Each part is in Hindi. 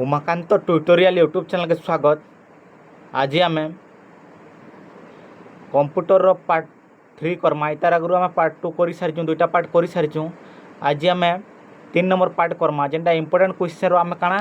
उमाकांत ट्यूटोरियल यूट्यूब चैनल के स्वागत। आज आम कंप्यूटर पार्ट 3 करमा। तार आगु आम पार्ट 2 कर सारी, दुईटा पार्ट कर सारी। आज आम 3 नंबर पार्ट करमा, जेनटा इंपोर्टेंट क्वेश्चन आम काना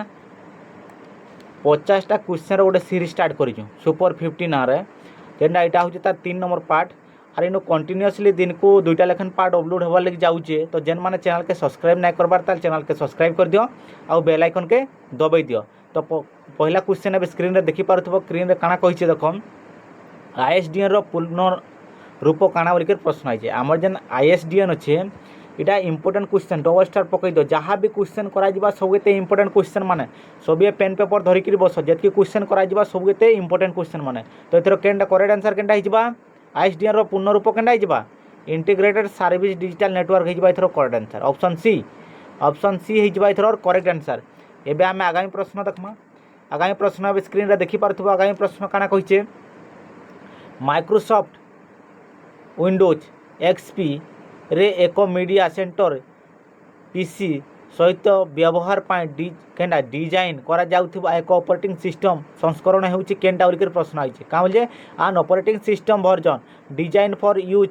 50टा क्वेश्चन गोटे सीरीज स्टार्ट करूँ सुपर 50 ना जेनटा यहाँ हूँ तार 3 नंबर पार्ट। आर इन कंटिन्यूअसली दिन को दुईटा लेखन पार्ट अपलोड होवार लगे जाऊे। तो जेन मैंने चैनल के सब्सक्राइब नहीं करबार ताल चैनल के सब्सक्राइब कर दियो आउ बेल आइकन के दबाई दियो। तो पहला क्वेश्चन अब स्क्रीन रे देखी पारुथबो। स्क्रीन रे काना कहिছে देखो, आईएसडीएन रो पूर्ण रूप काना बोलिक प्रश्न आइছে। आमर जेन आईएसडीएन अच्छे इटा इंपोर्टेंट क्वेश्चन, डबल स्टार पकई दो। जहाँ भी क्वेश्चन करा सबुते इंपोर्टेंट क्वेश्चन माने सबे पेन पेपर धरिकी बस, जितकी क्वेश्चन करा सबुते इंपोर्टेंट क्वेश्चन माने। तो एथर केनटा करेक्ट आंसर केनटा हिजबा, आईएसडीएन रो पूर्ण रूप केनटा हिजबा, इंटीग्रेटेड सर्विस डिजिटल नेटवर्क हिजबा। एथर करेक्ट आंसर ऑप्शन सी हिजबा एथर करेक्ट आंसर। एबे आमे आगामी प्रश्न देखमा। आगामी प्रश्न अब स्क्रीन रे देखि पारथबो। आगामी प्रश्न काना कहिছে, माइक्रोसॉफ्ट विंडोज एक्सपी रे एक मीडिया सेंटर पीसी सहित व्यवहार केनटा डिजाइन करा जाउथबा एक ऑपरेटिंग सिस्टम संस्करण हेउची केनटा उरिकर प्रश्न आइছে। का बोले आन operating system version design for use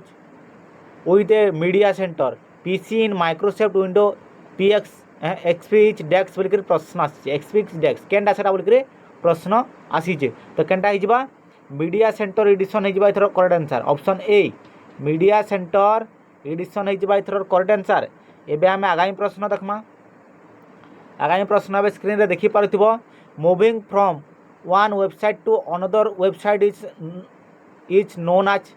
with a media centre PC in Microsoft window P X एक्सपीच डेस्क बोलिक प्रश्न आसी। एक्सपीच डेस्क केनटा सेटा बोलिक प्रश्न आसीचे। तो केनटा हिजबा, मीडिया सेंटर एडिशन हिजबा एथर correct answer option A, media centre edition हिजबा एथर करेक्ट आंसर। एबे आमे आगामी प्रश्न देखमा। आगामी प्रश्न अब स्क्रीन रे देखि पारुथबो, moving from one website to another website is known as.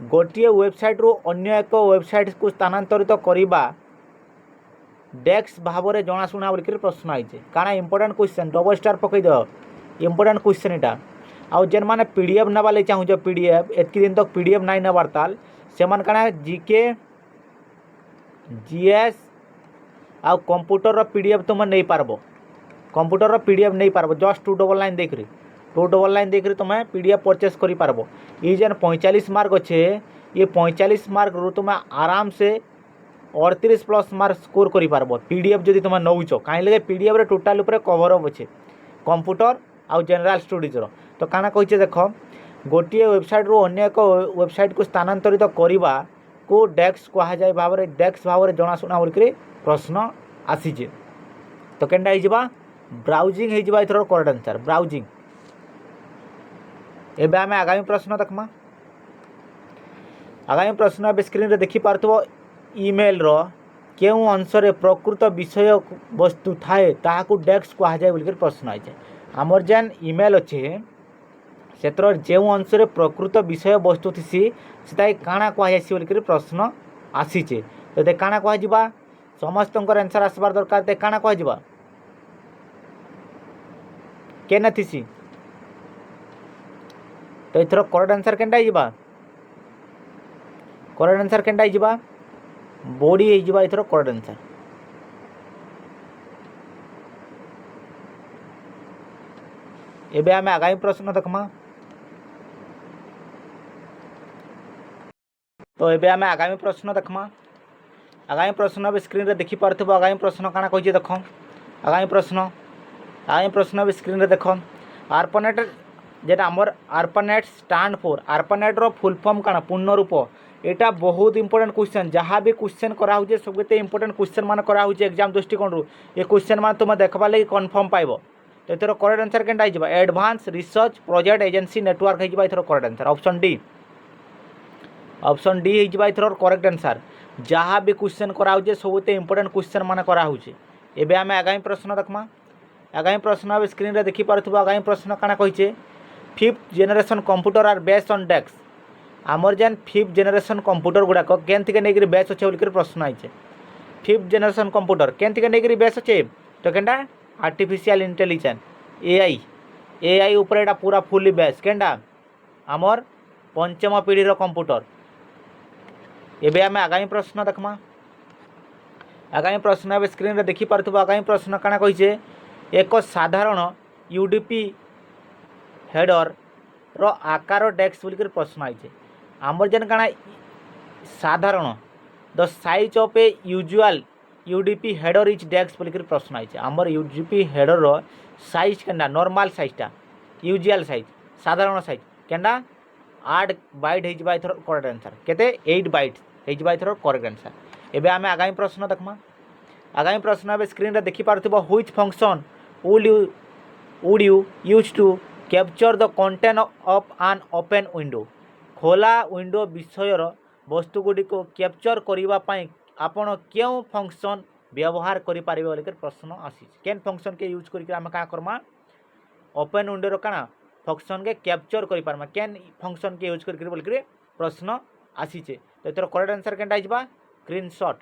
गोटे वेबसाइट रु अन्य एक वेबसाइट को स्थानांतरित करिबा डेस्क भाव में जनाशुना बोलिक प्रश्न आइছে। काना इंपोर्टेंट क्वेश्चन, डबल स्टार पकई दो। इंपोर्टेंट क्वेश्चन इटा आउ जेन माने पीडीएफ नवा ले चाहू जो पीडीएफ एतकी दिन तक पीडीएफ नाइ नबार ताल से मान काना जीके जीएस आउ कंप्यूटर रो पीडीएफ तुम नहीं पारबो। कंप्यूटर रो पीडीएफ नहीं पारबो, जस्ट 2 डबल लाइन देखि तुम पीडीएफ परचेस करि पारबो। ये जेन 45 मार्क अच्छे, ये 45 मार्क रु तुम आराम से 38 प्लस मार्क स्कोर करि पारबो पीडीएफ जदि तुम नौच। कहीं लगे पीडीएफ रे टोटाल ऊपर कवर अप अच्छे कंप्यूटर आउ जनरल स्टडीज रो। तो काना कहिছে देख, गोटे वेबसाइट रु अन्य एक वेबसाइट को स्थानांतरित करने को डेस्क कहा जाए भाव में, डेस्क भाव में जनाशुना बोलिक प्रश्न आसीचे। तो केनटा हिजबा, ब्राउजिंग हिजबा एथर करेक्ट आंसर ब्राउजिंग। एबे आमे आगामी प्रश्न देखमा। आगामी प्रश्न अब स्क्रीन रे देखि पारथबो, ईमेल रो केउ अंशरे प्रकृत विषय वस्तु थाए ताहाकू डेस्क कहा जाए बोलिक प्रश्न आइছে। आमर जेन ईमेल अच्छे सेतर जो अंशरे प्रकृत विषय वस्तु थी से काना कहुई बोलिक प्रश्न आसीचे। तो दे काना कह समस्त आंसर आसबार दरकार। दे काना कह केना थी। तो एथर करेक्ट आंसर केनटा हिजबा, करेक्ट आंसर केनटा हिजबा, बॉडी हिजबा एथर करेक्ट आंसर। एबे आमे आगामी प्रश्न देखमा। तो एबे आमे आगामी प्रश्न देखमा। आगामी प्रश्न अब स्क्रीन रे देखि पारथबो। आगामी प्रश्न काना कहिছে देखो। आगामी प्रश्न अब स्क्रीन रे देखो, आर्पानेट जेटा आमर आर्पानेट स्टैंड फॉर, आर्पानेट रो फुल फॉर्म काना पूर्ण रूप। एटा बहुत इंपोर्टेंट क्वेश्चन, जहाँ भी क्वेश्चन करा होचे सबते इंपोर्टेंट क्वेश्चन मान करा होचे एग्जाम दृष्टिकोण रु। ये क्वेश्चन मान तुम देखबा लगी कन्फर्म पाइबो। तो एथर करेक्ट आंसर केनटा हिजबा, advance research project agency network हिजबा एथर correct answer option D. Option D हिजबा एथर करेक्ट आंसर। जहाँ भी क्वेश्चन करा होचे सबते इंपोर्टेंट क्वेश्चन मान करा होचे। एबे आमे आगामी प्रश्न देखमा। आगामी प्रश्न अब स्क्रीन रे देखि पारथबो। आगामी प्रश्न काना कहिছে, 5th generation computer are based on desk. आमर जेन 5th जनरेशन कंप्यूटर गुड़ाक केन थी नहीं बेस अच्छे बोलिक प्रश्न आइছে। 5th जनरेशन कंप्यूटर केन थी नहीं बेस अच्छे। तो केनटा आर्टिफिशियल इंटेलिजेंस एआई ऊपर एटा पूरा फुली बेस केनटा आमर 5म पीढ़ी कंप्यूटर। एबे आमे आगामी प्रश्न देखमा। आगामी प्रश्न अब स्क्रीन रे देखि पारथबो। आगामी प्रश्न काना कहिছে, एक साधारण यूडीपी हेडर रो आकार डेस्क बोलिक प्रश्न आइছে। आमर जेन काना साधारण the size of a usual UDP header is dash बोलिक प्रश्न आइছে। आमर यूडीपी हेडर रो साइज केनडा नॉर्मल साइजटा यूजुअल साइज साधारण साइज केनडा 8 बाइट हो एथर करेक्ट आंसर केते 8 बाइट हो एथर करेक्ट आंसर। एबे आमे आगामी प्रश्न देखमा। आगामी प्रश्न एबे स्क्रीन रे देखि पारथिबो which function would you use to capture the content of an open window. खोला विंडो विषयर वस्तुगुड़ी को कैप्चर करने आपण क्यों फंक्शन व्यवहार करें बोल प्रश्न आसी केन फंक्शन के यूज करके आम क्या करमा ओपन विंडो काना फंक्शन के कैप्चर कर पारमा केन फंक्शन के यूज करके बोल प्रश्न आसीचे। तो एथर करेक्ट आंसर केनटा हिजबा स्क्रीनशॉट।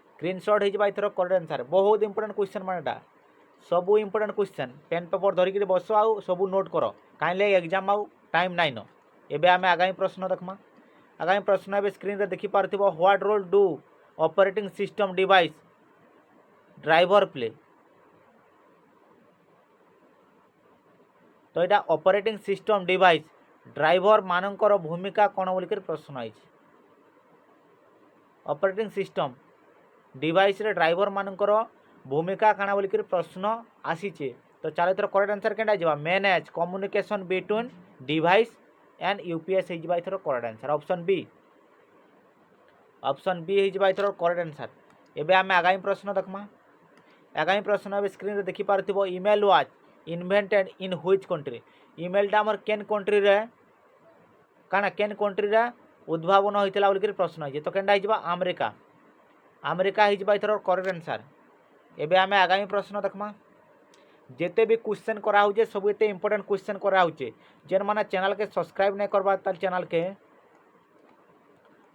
स्क्रीनशॉट हिजबा एथर करेक्ट आंसर। बहुत इंपोर्टेंट क्वेश्चन मानेटा सबू इंपोर्टेंट क्वेश्चन पेन पेपर धरिक बस आउ सबू नोट कर कहीं एग्जाम आउ टाइम नाइन। एबे आमे आगामी प्रश्न देखमा। आगामी प्रश्न एबे स्क्रीन रे देखि पारथिबो what role do operating system device driver play. तो यहाँ ऑपरेटिंग सिस्टम डिवाइस ड्राइवर मानकर भूमिका कौन बोलिक प्रश्न आई। ऑपरेटिंग सिस्टम डिवाइस रे ड्राइवर मानकर भूमिका काना बोलिक प्रश्न आसीचे। तो चलो इथर करेक्ट आंसर केनटा जवा manage communication between device and UPS हो इथर correct answer option B. Option B हो इथर करेक्ट आंसर। एबे आमे आगामी प्रश्न देखमा। आगामी प्रश्न एबे स्क्रीन रे देखि पारथिबो email was invented in which country. ईमेलटा हमर केन कंट्री रे काना केन कंट्री रे उद्भावन होइतला बोलिक प्रश्न आइजे। तो केनटा हिजबा अमेरिका। अमेरिका हिजबा इथर करेक्ट आंसर। एबे आमे आगामी प्रश्न देखमा। जेते भी क्वेश्चन करा होजे सब एते इंपोर्टेंट क्वेश्चन करा होचे जेन माने चैनल के सब्सक्राइब नहीं करबा ताल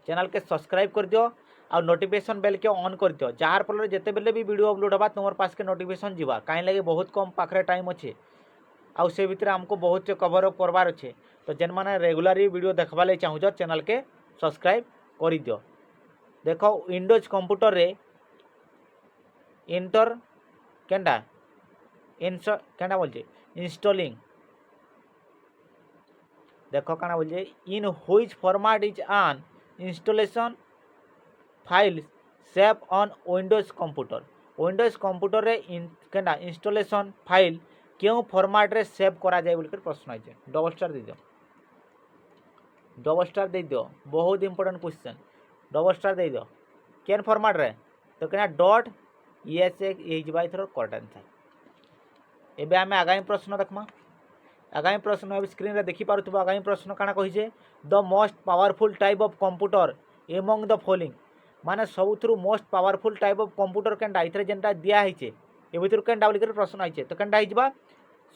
चैनल के सब्सक्राइब कर दियो और नोटिफिकेशन बेल के ऑन कर दियो जार फल जेते बेले भी वीडियो अपलोड होबा तुमर पास के नोटिफिकेशन जीवा काई लगे बहुत कम पाखरे टाइम अच्छे आउ से भितर हमको बहुत से कवर अप करबार अच्छे। तो जेन माने रेगुलरली वीडियो देखबा ले चाहूछ चैनल के सब्सक्राइब कर दियो। देखो विंडोज कंप्यूटर रे इंटर केनडा केना बोलছে इंस्टॉलिंग देखो काना बोलছে in which format is an installation file save on Windows computer रे केना इंस्टॉलेशन फाइल क्यों फॉर्मेट रे सेव करा जाए बोलकर प्रश्न है। डबल स्टार दे दियो डबल स्टार दे दियो बहुत इंपोर्टेंट क्वेश्चन डबल स्टार दे दियो केन फॉर्मेट रे तो केना डॉट ESX ये जबाई थरो करेक्ट आंसर। एबे आमे आगामी प्रश्न देखमा। आगामी प्रश्न अब स्क्रीन रे देखि पारुथबो आगामी प्रश्न काना कहिजे the most powerful type of computer among the following माने सबुथरु most powerful type of computer केनटा इथरे जेनटा दिया हिचे ए भितर केनटा बोलिकर प्रश्न आइचे। तो केनटा हिजबा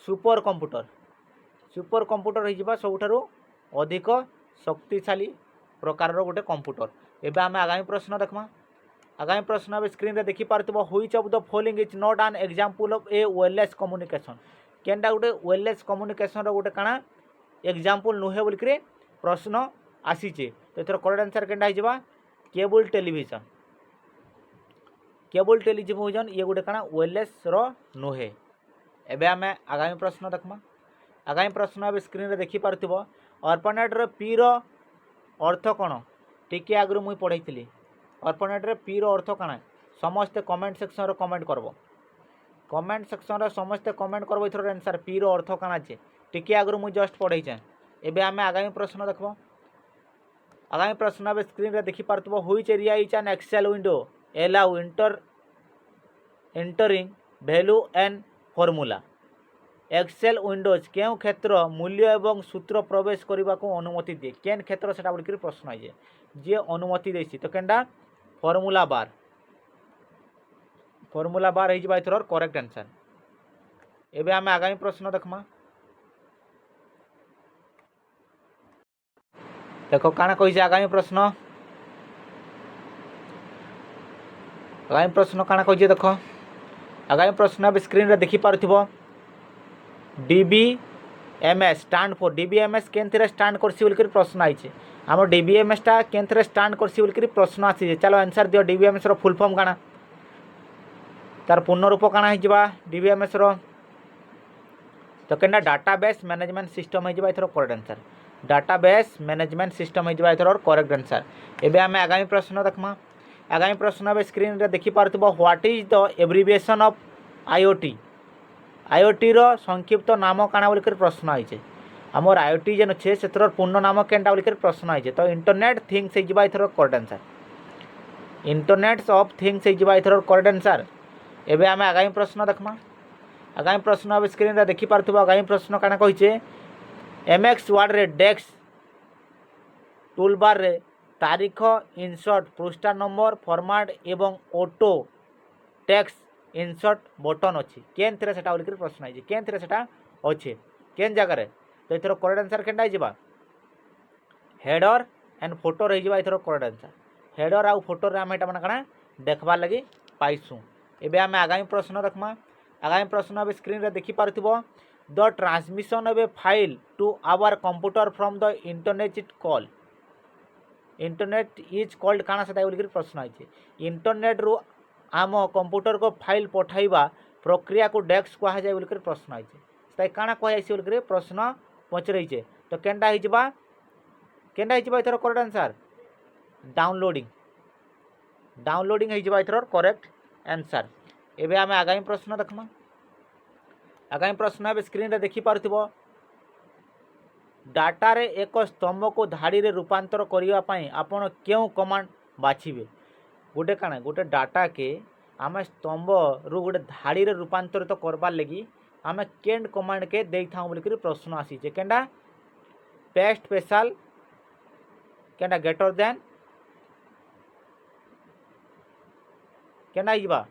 सुपर कंप्यूटर हिजबा सबुठारु अधिक शक्तिशाली प्रकार रो गोटे कंप्यूटर। एबे आमे आगामी प्रश्न देखमा। आगामी प्रश्न अब स्क्रीन रे देखि पारुथबो which of the following is not an example of a wireless communication केनटा गोटे वायरलेस कम्युनिकेशन रो गोटे काना एग्जांपल नुहे बोलिक प्रश्न आसीचे। तो एथर करेक्ट आंसर केनटा हिजबा केबल टेलीविजन ये गोटे काना वायरलेस रो नुहे। एबे आमे आगामी प्रश्न देखमा। आगामी प्रश्न अब स्क्रीन रे देखि पारुथबो ऑर्फनेट रो पी रो अर्थ कोन टिके आगरु मुई पढैतिली ऑर्फनेट रे पी रो अर्थ काना समस्त कमेंट सेक्शन रो कमेंट करबो कमेंट सेक्शन रे समस्त कमेंट करबो इथर आंसर पी रो अर्थ काना छे टिके आगरु मुई जस्ट पढैछे। एबे आमे आगामी प्रश्न देखबो। आगामी प्रश्न अब स्क्रीन रे देखि पारुथबो which area is an Excel window allow entering value and formula Excel windows केउ क्षेत्र मूल्य एवं सूत्र प्रवेश करने को अनुमति दिए केन क्षेत्र से बोलिक प्रश्न है जे अनुमति देसी। तो केनटा फॉर्मूला बार हो इथर करेक्ट आंसर। एबे आमे आगामी प्रश्न देखमा। देखो काना कहिसे आगामी प्रश्न काना कहिसे देखो आगामी प्रश्न अब स्क्रीन रे देखि पारुथिबो DBMS स्टैंड फॉर DBMS केनथरे स्टैंड करसी बोलकर प्रश्न आइछे आम DBMS टा केनथरे स्टैंड करसी बोलकर प्रश्न आसी। चलो आंसर दियो DBMS रो फुल फॉर्म काना तार पूर्ण रूप काना हिजबा DBMS रो। तो केनटा डाटाबेस मैनेजमेंट सिस्टम हिजबा इथर correct answer database management system हिजबा इथर करेक्ट आंसर। एबे आमे आगामी प्रश्न देखमा। आगामी प्रश्न अब स्क्रीन रे देखि पारुथबो what is the abbreviation of IoT IoT रो संक्षिप्त नाम काଣା बोलिकर प्रश्न आइछे आमर आईओटी जेन अच्छे से पूर्ण नाम केनटा बोलिकर प्रश्न आइछे तो इंटरनेट थिंग्स हो एथर correct answer internets of things हो एथर करेक्ट आंसर। एबे आमे आगामी प्रश्न देखमा आगामी प्रश्न अब स्क्रीन रे देखि पारथबो आगामी प्रश्न काଣା कहिछे एमएक्स वर्ड रे डेस्क टूल बार रे तारीख इनसर्ट पृष्ठा नंबर फॉर्मेट एवं ऑटो टेक्स्ट इनसर्ट बटन अच्छी केन थरे सेटा बोलिकर प्रश्न आइछे केन थरे सेटा अच्छे केन जगह रे तो एथर करेक्ट आंसर केनटा आइबा हेडर एंड फोटो रही जाबा एथर करेक्ट आंसर हेडर आउ फोटो रे हम एटा माने काଣା देखबार लगी पाइसु। एबे आमे आगामी प्रश्न देखमा आगामी प्रश्न अब स्क्रीन रे देखि पारथिबो the transmission of a file to our computer from the internet is called काଣା सेटा बोलिकर प्रश्न आइछे इंटरनेट रु आम कंप्यूटर को फाइल पठाइबा प्रक्रिया को डेस्क कहा जाय बोलिकर प्रश्न आइछे सेटा काଣା कहा जायछि बोलिकर प्रश्न पचरैछे तो केनटा हिजबा एथर करेक्ट आंसर डाउनलोडिंग हिजबा एथर करेक्ट आंसर। एबे आमे आगामी प्रश्न देखमा आगामी प्रश्न अब स्क्रीन रे देखि पारथिबो डाटा रे एक स्तंभ को धाड़ी रे रूपांतर करिवा पई आपण केउ कमांड बाछिबे गोटे काना गोटे डाटा के आमे स्तंभ रु गोटे धाड़ी रे रूपांतरित करबार लगी आमे केंड कमांड के देई थाउ बोलिकर प्रश्न आसीचे केंडा पेस्ट स्पेशल केंडा ग्रेटर देन केंडा हिजबा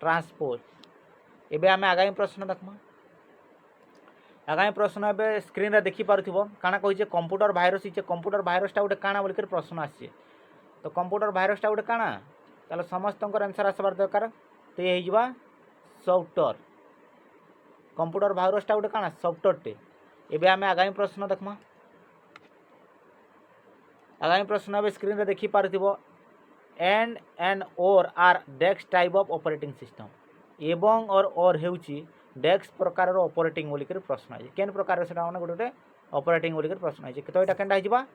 ट्रांसपोज। एबे आमे आगामी प्रश्न देखमा आगामी प्रश्न एबे स्क्रीन रे देखि पारथिबो काना कहिचे कंप्यूटर भाइरस हिचे कंप्यूटर भाइरस टा गोटे काना बोलिकर प्रश्न आसीचे तो कंप्यूटर भाइरस टा गोटे काना ताले समस्तंकर आंसर आसबार दरकार तो ये हिजबा सॉफ्टवेयर कंप्यूटर भाइरस टा गोटे काना सॉफ्टवेयर टे। एबे आमे आगामी प्रश्न देखमा आगामी प्रश्न एबे स्क्रीन रे देखि पारथिबो एंड और आर desk type of operating system एवं और हेउची डेस्क प्रकार ऑपरेटिंग बोलिकर प्रश्न आइछे केन प्रकार सेटा माने गोटे ऑपरेटिंग बोलिकर प्रश्न आइछे तो एटा केनटा हिजबा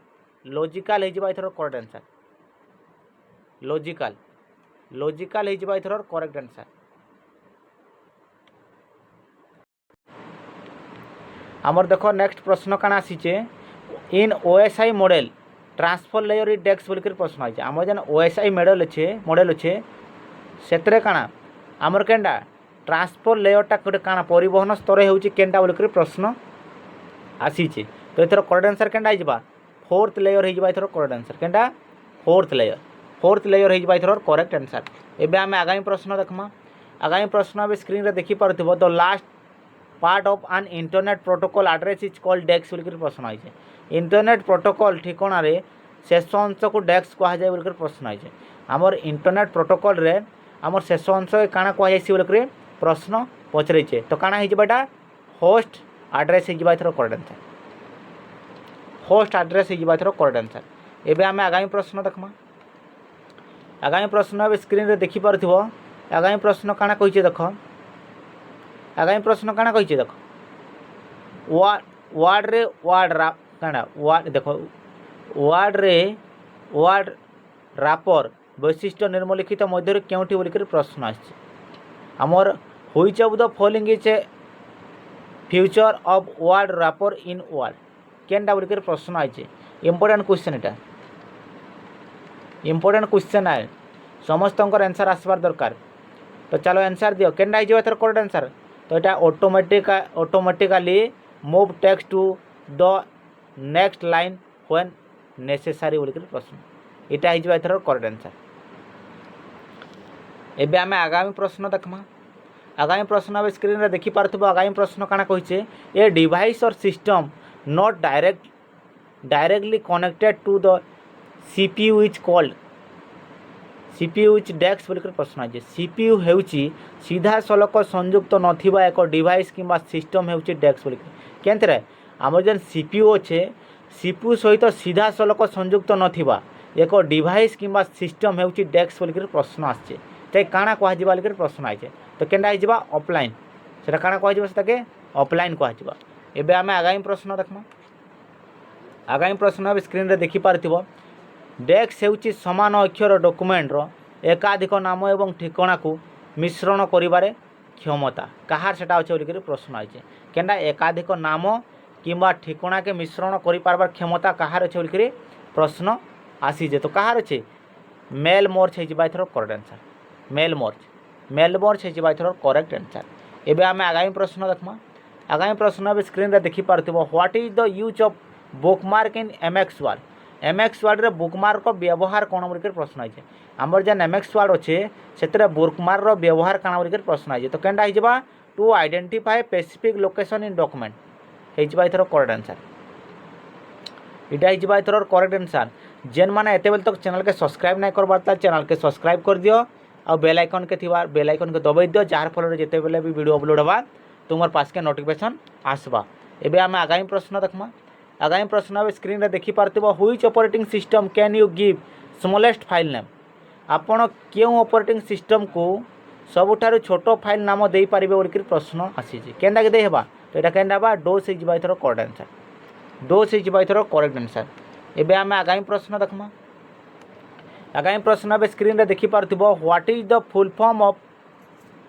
लॉजिकल हिजबा एथर करेक्ट आंसर लॉजिकल हिजबा एथर करेक्ट आंसर। हमर देखो नेक्स्ट प्रश्न काना आसीचे in OSI model transfer layer is dash बोलिकर प्रश्न आइछे हमर जन ओएसआई मॉडल अच्छे सेतरे काना हमर केनडा ट्रांसफर लेयरटा गोटे काना परिवहन स्तर होउची केनटा बोलिकर प्रश्न आसीचे तो एथर करेक्ट आंसर केनटा हिजबा फोर्थ लेयर हिजबा एथर करेक्ट आंसर केनटा फोर्थ लेयर हिजबा एथर करेक्ट आंसर। एबे आमे आगामी प्रश्न देखमा आगामी प्रश्न अब स्क्रीन रे देखि पारथिबो the last part of an internet protocol address is called dash बोलिकर प्रश्न आइछे इंटरनेट प्रोटोकॉल ठिकाना रे शेष अंश को डेस्क कहा जाय बोलिकर प्रश्न आइछे हमर इंटरनेट प्रोटोकॉल रे हमर शेष अंश काना कहा जायछि बोलिकर प्रश्न पचरैछे तो काना हिजबाटा होस्ट एड्रेस हिजबा एथर करेक्ट आंसर होस्ट एड्रेस हिजबा एथर करेक्ट आंसर। एबे आमे आगामी प्रश्न देखमा आगामी प्रश्न अब स्क्रीन रे देखि पारथिबो आगामी प्रश्न काना कहिचे देखो आगामी प्रश्न काना कहिचे देखो वार्ड रे वार्ड रा काना वार्ड देखो वार्ड रे वार्ड रापर वैशिष्ट्य निम्नलिखित मध्य केउठी बोलिकर प्रश्न आछे हमर which of the following is a future of word wrapper in word केनटा बोलिकर प्रश्न आछे इंपोर्टेंट क्वेश्चन एटा इंपोर्टेंट क्वेश्चन है समस्त आंसर आसबार दरकार तो चलो आंसर दियो केनटा हिजबा एथर करेक्ट आंसर तो एटा automatically move text to the next line when necessary बोलिकर प्रश्न एटा हिजबा एथर करेक्ट आंसर। एबे आमे आगामी प्रश्न देखमा आगामी प्रश्न अब स्क्रीन रे देखि पारथबो आगामी प्रश्न काना कहिचे ए डिवाइस और system not directly connected to the CPU is called CPU is dash बोलिकर प्रश्न आइछे सीपीयू हेउची सीधा सलक संयुक्त नथिबा एक डिवाइस किंबा सिस्टम हेउची डेस्क बोलिकर केनथरे हमर जन सीपीयू अच्छे सीपीयू सहित सीधा सलक संयुक्त नथिबा एक डिवाइस किंबा सिस्टम हेउची डेस्क बोलिकर प्रश्न आछे ते काना कहा जिबा बोलिकर प्रश्न आइछे तो केनटा हिजबा ऑफलाइन सेटा काना कहा जिबा सेटाके ऑफलाइन कहा जिबा। एबे आमे आगामी प्रश्न देखमा आगामी प्रश्न अब स्क्रीन रे देखि पारथिबो डेस्क हेउची समान अक्षर डॉक्यूमेंट रो एकाधिक नाम एवं ठिकाना को मिश्रण करिबारे क्षमता कहार सेटा अच्छे बोलिक प्रश्न आइए केनटा एकाधिक नाम किंबा ठिकणा के मिश्रण कर पारबार क्षमता कहार अच्छे बोलिक प्रश्न आसीजे तो कहार अच्छे मेल मोर्च हो एथर करेक्ट आंसर मेल मोर्च हो एथर करेक्ट आंसर। एबे आम आगामी प्रश्न देखमा आगामी प्रश्न स्क्रीन रे देखि पारथिबो what is the use of bookmark in MS Word MS Word रे बुकमार्क रो व्यवहार कोन बोलिक प्रश्न आइजे आमर जेन एमएक्स वर्ड अच्छे से बुकमार्क रो व्यवहार काना बोलिक प्रश्न आइजे तो केनटा हिजबा to identify specific location in document हेजबा एथर करेक्ट आंसर इटा हिजबा एथर करेक्ट आंसर। जेन माने एते बेल तक चैनल के सब्सक्राइब नहीं करबार चैनल के सब्सक्राइब कर दियो आ बेल आइकन के थिबार बेल आइकन के दबाई दियो जार फल जेते बेले भी वीडियो अपलोड होबा तुमर पास के नोटिफिकेशन आसबा। एबे आमे आगामी प्रश्न देखमा आगामी प्रश्न स्क्रीन रे देखि पारथिबो which operating system can you give smallest file name आपण केउ ऑपरेटिंग सिस्टम को सबुठारु छोटो फाइल नाम दे पारिबे बोलिक प्रश्न आसीजे केनटा के दे हेबा तो एटा केनटा बा डोस हिजबा एथर करेक्ट आंसर डोस हिजबा एथर करेक्ट आंसर। एबे आमे आगामी प्रश्न देखमा आगामी प्रश्न स्क्रीन रे देखि पारथिबो what is the full form of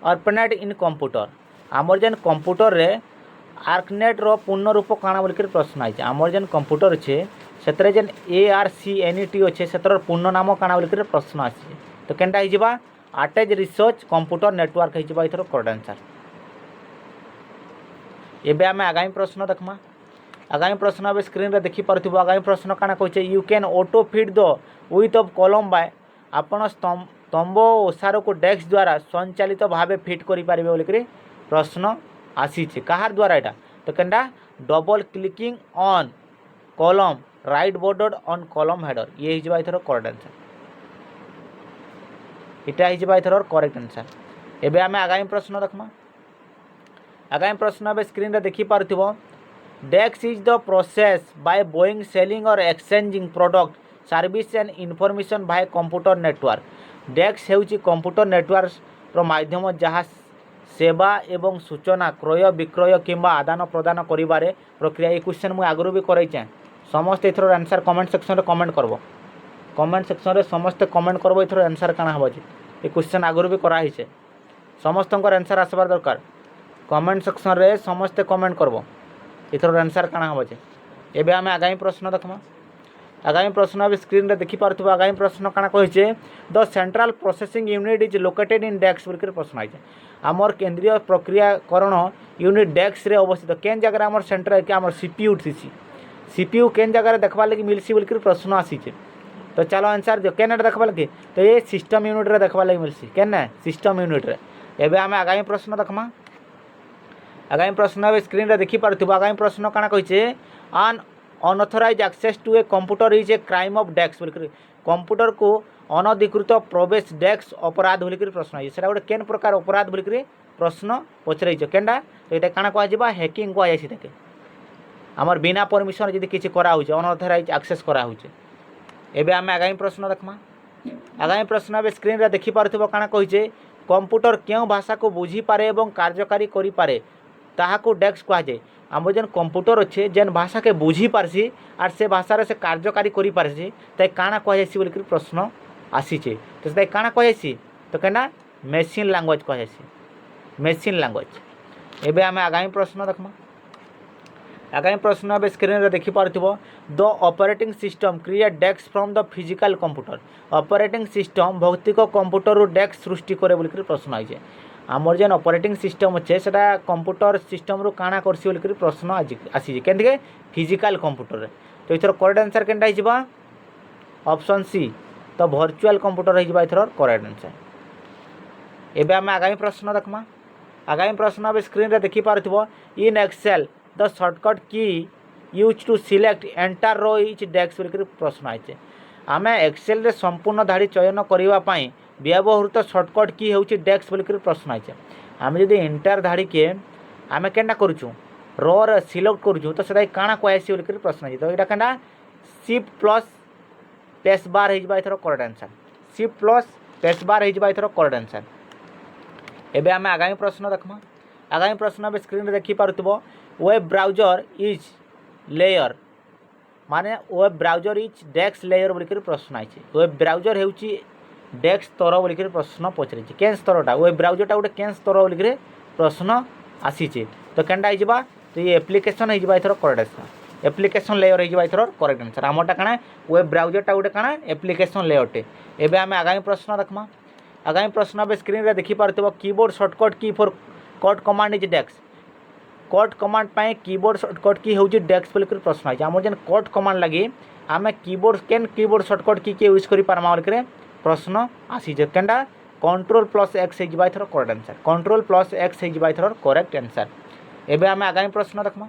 ARPANET in computer आमर जेन कंप्यूटर रे ARPANET रो पूर्ण रूप काना बोलिक प्रश्न आइছে आमर जेन कंप्यूटर छे सेतरे जेन ARCNET अच्छे सेतर पूर्ण नाम काना बोलिक प्रश्न आसी तो केनटा हिजबा आटेज रिसर्च कंप्यूटर नेटवर्क हिजबा इथर करेक्ट आंसर। एबे आमे आगामी प्रश्न देखमा आगामी प्रश्न स्क्रीन रे देखि पारथिबो आगामी प्रश्न काना कहचे you can auto fit the width of column by आपण स्तंभ ओसार को डेस्क द्वारा संचालित भाव फिट करि पारिबे बोलिक प्रश्न आसी कहार द्वारा एटा तो केनटा double clicking on column right border on column header ये हिजबा इथर करेक्ट आंसर इटा हिजबा इथर करेक्ट आंसर। एबे आमे आगामी प्रश्न देखमा आगामी प्रश्न स्क्रीन रे देखि पारथिबो dash is the process by buying selling और exchanging product service and information by computer network dash हेउची कंप्यूटर नेटवर्क रो माध्यम जहाँ सेवा एवं सूचना क्रय विक्रय किंबा आदान प्रदान करिबारे प्रक्रिया। ये क्वेश्चन मुझे आगु भी कराइछे समस्त एथर आंसर कमेंट सेक्शन रे कमेंट करबो कमेंट सेक्शन रे समस्त कमेंट करबो एथर आंसर काना हबो जे ये क्वेश्चन आगु भी करा हिचे समस्तंकर आंसर आसबार दरकार कमेंट सेक्शन रे समस्त कमेंट करबो एथर आंसर काना हबो जे। एबे आमे आगामी प्रश्न देखमा आगामी प्रश्न स्क्रीन रे देखि पारथिबो आगामी प्रश्न काना कहिचे the central processing unit is located in dash बोलिक प्रश्न आइছে आमर केंद्रीय प्रक्रियाकरण यूनिट डेस्क रे अवस्थित केन जगह आमर सेंटर के आमर सीपीयू थीसी सीपीयू केन जगह देखबा लगी मिलसी बोलिक प्रश्न आसीছে तो चलो आंसर दियो केन देखबा लगी तो ये सिस्टम यूनिट रे देखबा लगी मिलसी केन सिस्टम यूनिट रे। एबे आमे आगामी प्रश्न देखमा आगामी प्रश्न स्क्रीन रे देखि पारथिबो आगामी प्रश्न काना कहिছে an unauthorised access to a computer is a crime of dash बोलिक कंप्यूटर को अनधिकृत प्रवेश डेस्क अपराध बोलिक प्रश्न आइছে सेटा गोटे केन प्रकार अपराध बोलिक प्रश्न पचराइछ केनटा तो एटा काना कह जिबा हैकिंग को आइছে ताके आमर बिना परमिशन जदि किछि करा होचे अनऑथराइज एक्सेस करा होचे। एबे आमे आगामी प्रश्न देखमा आगामी प्रश्न स्क्रीन रे देखि पारथिबो काना कहिছে कंप्यूटर केउ भाषा को बुझी पारे एवं कार्यकारी करि पारे ताहाको डेस्क कह जाए आम जेन कंप्यूटर अच्छे जेन भाषा के बुझी पारसी आर से भाषा से कार्यकारी करि पारसी ताई काना कह जायसी बोलिक प्रश्न आसीचे तो ताई काना कह जायसी तो केना मेसिन लैंग्वेज कह जायसी मेसिन लैंग्वेज। एबे आमे आगामी प्रश्न देखमा आगामी प्रश्न स्क्रीन रे देखि पारथिबो the operating system create dash from the physical computer operating system भौतिक कंप्यूटर रु डेस्क सृष्टि करे बोलिक प्रश्न आइছে आमर जेन ऑपरेटिंग सिस्टम अच्छे सेटा कंप्यूटर सिस्टम रु काना करसी बोलिक प्रश्न आसी केनके फिजिकल कंप्यूटर रे तो इथर करेक्ट आंसर केनटा हिजबा ऑप्शन सी तो वर्चुअल कंप्यूटर हिजबा इथर करेक्ट आंसर। एबे आमे आगामी प्रश्न देखमा आगामी प्रश्न स्क्रीन रे देखि पारथिबो in Excel the shortcut key use to select entire row is dash बोलिक प्रश्न आइছে आमे एक्सेल रे संपूर्ण धाड़ी चयन करिवा पई व्यवहृत शॉर्टकट की होची डेस्क बोलिक प्रश्न आइছে आमे जदि एंटर धाड़ी के आमे केनटा करूछु रो रे सिलेक्ट करूछु तो सेटा काना कहैसी बोलिक प्रश्न आइছে तो एटा केनटा शिफ्ट प्लस स्पेस बार हिजबा इथर correct answer shift plus space bar हिजबा इथर करेक्ट आंसर। एबे आमे आगामी प्रश्न देखमा आगामी प्रश्न स्क्रीन रे देखि पारथिबो वेब ब्राउजर इज लेयर माने web browser is dash layer बोलिक प्रश्न आइছে वेब ब्राउजर हेउची डेस्क स्तर बोलिक प्रश्न पचरिछि केन स्तरटा वेब ब्राउजरटा गोटे केन स्तर बोलिक प्रश्न आसीचे तो केनटा हो तो ये एप्लिकेशन हो एथर करेक्ट आंसर एप्लिकेशन लेयर हो एथर करेक्ट आंसर आमटा काଣା वेब ब्राउजरटा गोटे काଣା एप्लिकेशन लेयरटे एबे आमे आगामी प्रश्न देखमा आगामी प्रश्न अब स्क्रीन रे देखि पारथबो keyboard shortcut key for cut command is डेक्स कट कमांड पाए कीबोर्ड शॉर्टकट की होउची डेक्स बोल कर प्रश्न आइ हमर जन कट कमांड लगी आमे कीबोर्ड शॉर्टकट की के यूज करि पारमा बोल करे प्रश्न आसी जे केनडा Ctrl+X हो एथर करेक्ट आंसर Ctrl+X हो एथर करेक्ट आंसर एबे आमे आगामी प्रश्न देखमा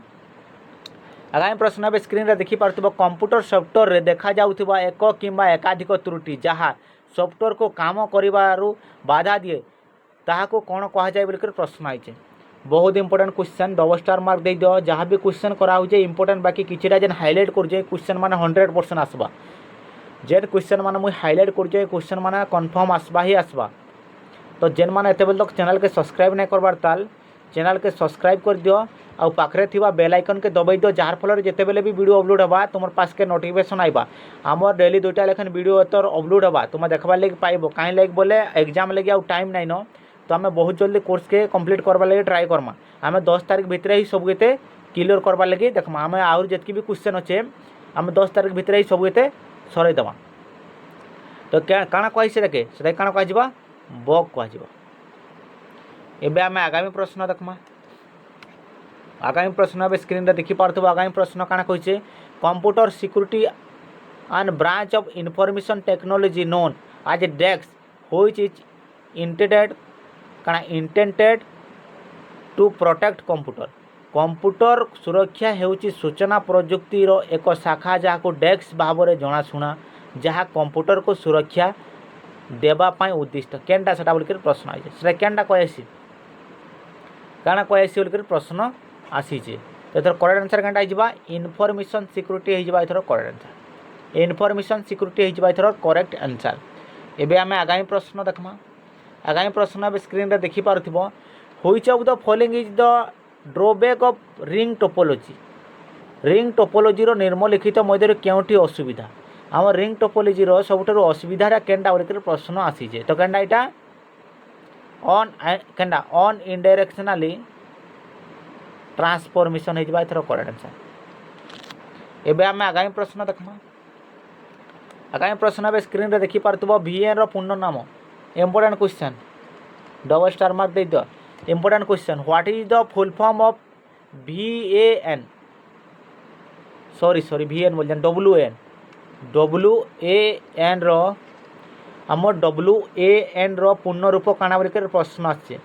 आगामी प्रश्न अब स्क्रीन रे देखि पारथबो कंप्यूटर सॉफ्टवेयर रे देखा जाउथबा एक किंबा एकाधिक त्रुटि जहाँ सॉफ्टवेयर को काम करिबारु बाधा दिए ताहा को कोन कहा जाय बोल कर प्रश्न आइছে बहुत important question double star mark दे दियो जहाँ भी क्वेश्चन करा हो इंपोर्टेंट बाकी किछिटा जेन हाइलाइट कर जे क्वेश्चन माने 100% आसबा जेन क्वेश्चन माने मुई हाइलाइट कर जे क्वेश्चन माने कंफर्म आसबा ही आसबा तो जेन माने एते बेल तक चैनल के सब्सक्राइब नहीं करबार ताल चैनल के सब्सक्राइब कर दियो आ पाखरे थिबा बेल आइकन के दबाई दियो जार फल जेते बेले भी वीडियो अपलोड होबा तुमर पास के नोटिफिकेशन आइबा हमर डेली दुटा लेखन वीडियो एतर अपलोड होबा तुम देखबार लगे पाइबो काई लाइक बोले एग्जाम लगे आ टाइम नहीं न तो आम बहुत जल्दी कोर्स के कंप्लीट करवा लगे ट्राई करमा आम 10 तारीख भितर ही सब ये क्लियर करवा लगे देखमा आम आउर जितकी भी क्वेश्चन अच्छे आम 10 तारीख भितर ही सब ये सरई देवा तो काଣା कहि से देखे से काଣା कह बग कह एबे आम आगामी प्रश्न देखमा आगामी प्रश्न अब स्क्रीन रे देखि पारथबो आगामी प्रश्न काଣା कहिছে computer security and branch of information technology known as dash which is intended to protect computer सुरक्षा हेउची सूचना प्रजुक्ति रो एक शाखा जहाँ को डेक्स भाव में जनाशुना जहाँ कंप्यूटर को सुरक्षा देवाई उद्दिष्ट केनटा सेटा बोल प्रश्न आई से केनटा कहसी काଣା कहसी बोल प्रश्न आसीचे तो एथर करेक्ट आंसर केनटा आइबा इनफॉरमेशन सिक्योरिटी होइबा एथर करेक्ट आंसर इनफॉरमेशन सिक्योरिटी होइबा एथर करेक्ट आंसर एबे आमे आगामी प्रश्न देखमा आगामी प्रश्न अब स्क्रीन रे देखि पारथिबो which of the following is the drawback of ring topology रो निम्नलिखित मध्य केउठी असुविधा आम रिंग टोपोलॉजी रो सबुठारु असुविधाटा केनटा बोल प्रश्न आसीचे तो केनटा एटा ऑन इनडायरेक्शनली ट्रांसफॉर्मेशन हो एथर करेक्ट आंसर एबे आमे आगामी प्रश्न देखमा आगामी प्रश्न अब स्क्रीन रे देखि पारथबो VN रो पूर्ण नाम important question double star mark दे दो important question what is the full form of VAN sorry VN बोल WAN रो आम WAN रो पूर्ण रूप काना बोल प्रश्न आछे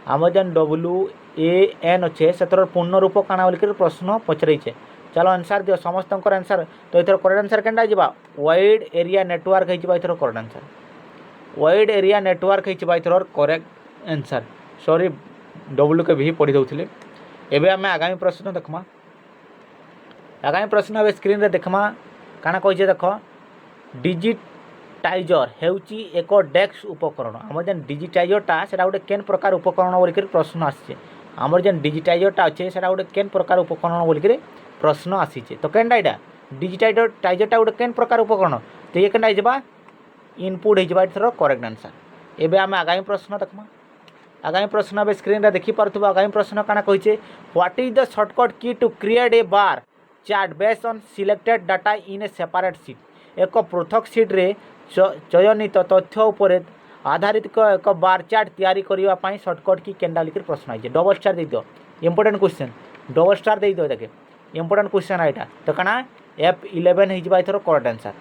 आम जन WAN अच्छे से पूर्ण रूप काना बोल प्रश्न पचरइछे चलो आंसर दियो समस्त आंसर तो इधर करेक्ट आंसर केनटा जिबा वाइड एरिया नेटवर्क होइबा इधर correct answer wide area network होइबा इधर करेक्ट आंसर सॉरी W के भी पढ़ी दउथिले एबे आमे आगामी प्रश्न देखमा आगामी प्रश्न अब स्क्रीन रे देखमा काना कहिजे देखो डिजिटाइजर हेउची एक डेस्क उपकरण हमर जन डिजिटाइजरटा सेटा गोटे केन प्रकार उपकरण बोल प्रश्न आछे हमर जन डिजिटाइजरटा अच्छे सेटा गोटे केन प्रकार उपकरण बोल प्रश्न आसीचे तो केनटा एटा डिजिटाइजरटा गोटे केन प्रकार उपकरण तो ये केनटा हिजबा इनपुट हिजबा इथर करेक्ट आंसर एबे आमे आगामी प्रश्न देखमा आगामी प्रश्न अब स्क्रीन रे देखि पारथबो आगामी प्रश्न काना कहिचे what is the shortcut key to create a bar chart based on selected data in a separate sheet एक पृथक शीट रे चयनित तथ्य उपरे आधारित एक बार चार्ट तैयारी करबा पई शॉर्टकट की केनटा लिखि प्रश्न आइছে डबल स्टार दे दियो इंपोर्टेंट क्वेश्चन डबल स्टार दे दियो देखे इंपोर्टेंट क्वेश्चन आइटा तो काना F11 हिजबा इथर करेक्ट आंसर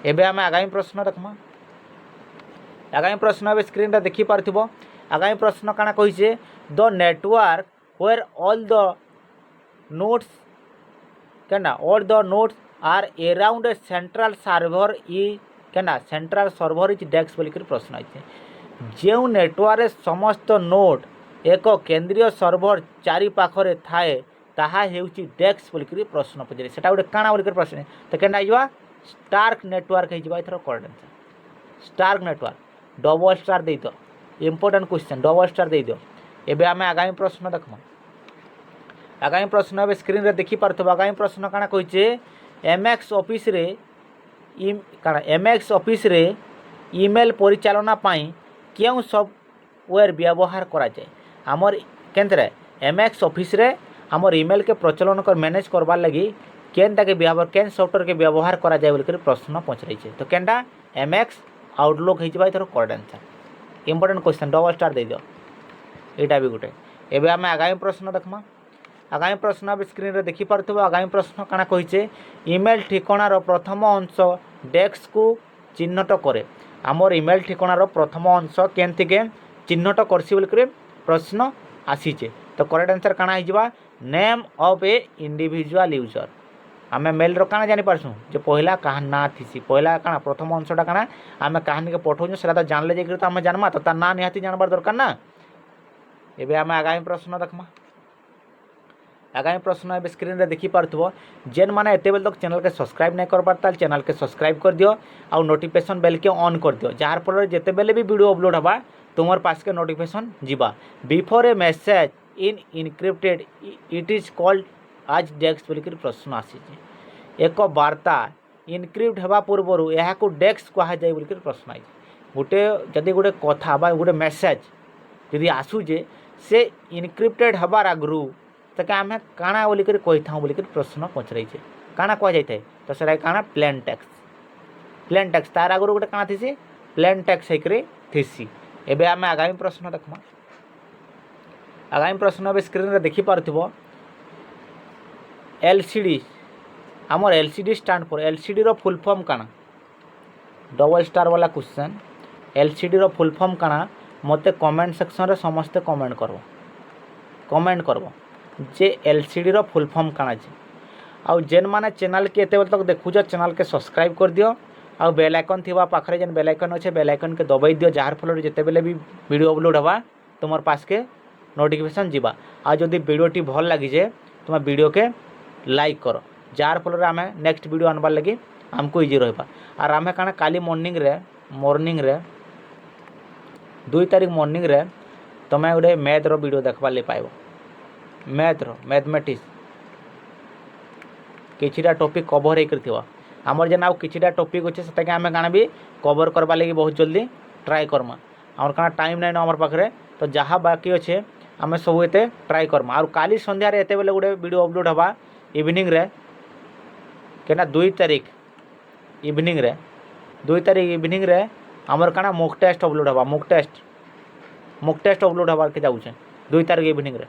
एबे आमे आगामी प्रश्न देखमा आगामी प्रश्न अब स्क्रीन रे देखि पारथिबो आगामी प्रश्न काना कहिছে the network where all the nodes केना all the nodes are around a central server ई केना सेंट्रल सर्वर इज डेस्क बोल कर प्रश्न आइছে जेउ नेटवर्क समस्त नोड एक केंद्रीय सर्वर चारि पाखरे थाए ताहा हेउची डेस्क बोल कर प्रश्न पचरे सेटा गोटे काना बोल कर प्रश्न तो केना आइबा स्टार्क नेटवर्क हिजबा इथर correct answer star network double star दे दो इंपोर्टेंट क्वेश्चन डबल स्टार दे दो एबे आमे आगामी प्रश्न देखमा आगामी प्रश्न अब स्क्रीन रे देखि पारथबो आगामी प्रश्न काना कहिছে MX ऑफिस रे ईमेल परिचालना पाई केउ सॉफ्टवेयर व्यवहार करा जाए हमर केनतरे एम एक्स ऑफिस रे हमर ईमेल के प्रचलन कर मैनेज करबार लगी केनटा के व्यवहार केन सॉफ्टवेयर के व्यवहार करा जाय बोल प्रश्न पचराई तो केनटा एम एक्स आउटलुक हो थर correct answer important question double star दे दियो यहाँ भी गोटे एवं आम आगामी प्रश्न देखमा आगामी प्रश्न अब स्क्रीन रे देखी पारथुब आगामी प्रश्न काना कहिचे ईमेल ठिकाणार प्रथम अंश डेस्क को चिन्हट करे आमर ईमेल ठिकाणार प्रथम अंश केमती के चिन्हट करसी बोल प्रश्न आसीचे तो करेक्ट आंसर काना हो name of A individual user आम मेल रो काना जानी पारसु जे पहला कहा ना थीसी पहला काना प्रथम अंशटा काना आम कहानी के पठाऊँ से तो जानले जाकर तो आम जानमा तो तार ना निहाती जानबार दरकार ना एबे आम आगामी प्रश्न देखमा आगामी प्रश्न ए स्क्रीन रे देखी पारथुब जेन माने एते बेल तक चैनल के सब्सक्राइब नहीं कर पारता चैनल के सब्सक्राइब कर दियो आउ नोटिफिकेशन बेल के ऑन कर दियो जार फल जेते बेले भी वीडियो अपलोड हबा तुमर पास के नोटिफिकेशन जीवा before A message in encrypted it is called आज डेस्क बोलिक प्रश्न आसी एक वार्ता इनक्रिप्ट हवा पूर्वर यह डेस्क कह जाए बोलिक प्रश्न आई गोटे जदि गोटे कथा बा गोटे मेसेज जदि आसूजे से इनक्रिप्टेड हबार आगु तो क्या आम काଣା बोलिक कही था बोलिक प्रश्न पचराई काଣା कह जाए तो सर काଣା प्लेन टैक्स तार आगु गोटे काଣା थी प्लेन टैक्स होकर थी एवं आम आगामी प्रश्न देखमा आगामी प्रश्न अब स्क्रीन रे देखी पारथुब एलसीडी आमर एलसीडी स्टैंड फॉर एलसीडी रो फुल फॉर्म काना डबल स्टार वाला क्वेश्चन एलसीडी रो फुल फॉर्म काना मते कमेंट सेक्शन रे समस्ते कमेंट करबो जे एलसीडी रो फुल फॉर्म काना जे आउ जेन माने चैनल के एते तक देखुज चैनल के सब्सक्राइब कर दियो आउ बेल आइकन थिबा पाखरे जेन बेल आइकन अच्छे बेल आइकन के दबाई दियो जार फल जेते बेले भी वीडियो अपलोड हवा तुमर पास के नोटिफिकेशन जीवा आ जदि वीडियोटी भल लगी जे तुम वीडियो के लाइक करो जार फल आम नेक्स्ट वीडियो आनबार लगी आमको इजी रहा आर आम काना काली मॉर्निंग रे 2 तारीख मॉर्निंग रे तुम्हें गोटे मैथ रो वीडियो देखबार ले पाइब मैथ रो मैथमेटिक्स किछिटा टॉपिक कवर होकर आमर जेन आउ किछिटा टॉपिक अच्छे से आम काना भी कवर करवा लगी बहुत जल्दी ट्राए करमा आमर काना टाइम नाइन आमर पाखे तो जहाँ बाकी अच्छे आम सब एते ट्राए करमा और काली संध्यार एते बेले गोटे वीडियो अपलोड हवा इवनिंग रे केना 2 तारीख इवनिंग रे 2 तारीख इवनिंग रे आमर काना मॉक टेस्ट अपलोड हवा मॉक टेस्ट अपलोड हवा के जाऊे 2 तारीख इवनिंग रे